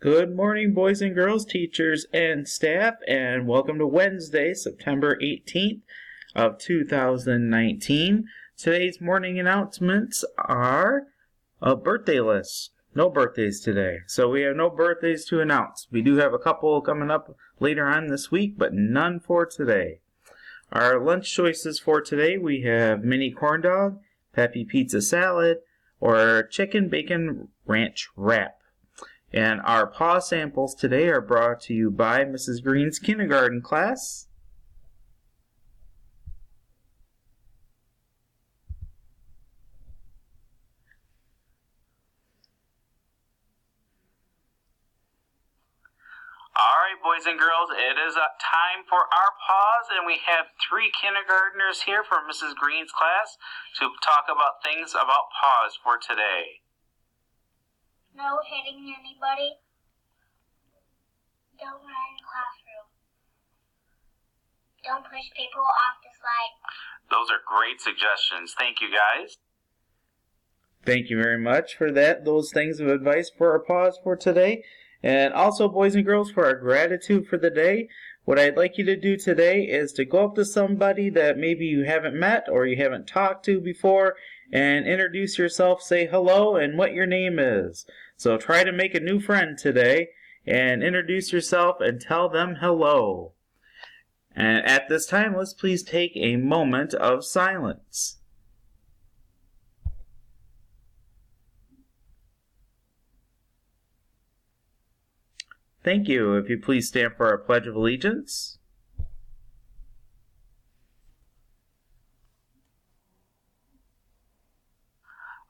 Good morning, boys and girls, teachers and staff, and welcome to Wednesday, September 18th of 2019. Today's morning announcements are a birthday list. No birthdays today, so we have no birthdays to announce. We do have a couple coming up later on this week, but none for today. Our lunch choices for today, we have mini corn dog, Peppy pizza salad, or chicken bacon ranch wrap. And our paw samples today are brought to you by Mrs. Green's kindergarten class. Alright, boys and girls, it is time for our paws, and we have 3 kindergartners here from Mrs. Green's class to talk about things about paws for today. No hitting anybody. Don't run in the classroom. Don't push people off the slide. Those are great suggestions. Thank you, guys. Thank you very much for that. Those things of advice for our paws for today. And also, boys and girls, for our gratitude for the day, what I'd like you to do today is to go up to somebody that maybe you haven't met or you haven't talked to before and introduce yourself, say hello, and what your name is. So try to make a new friend today and introduce yourself and tell them hello. And at this time, let's please take a moment of silence. Thank you. If you please stand for our Pledge of Allegiance.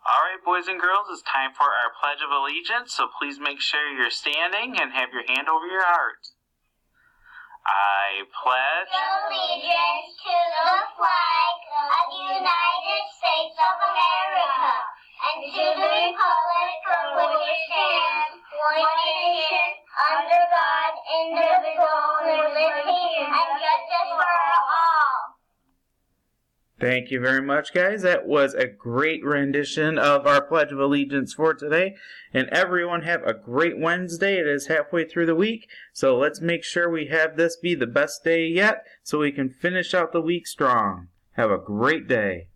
Alright, boys and girls, it's time for our Pledge of Allegiance, so please make sure you're standing and have your hand over your heart. I pledge Allegiance to the flag of the United States of America and to the republic for which it stands, one nation, under God, indivisible, with liberty and justice for all. Thank you very much, guys. That was a great rendition of our Pledge of Allegiance for today. And everyone have a great Wednesday. It is halfway through the week, so let's make sure we have this be the best day yet so we can finish out the week strong. Have a great day.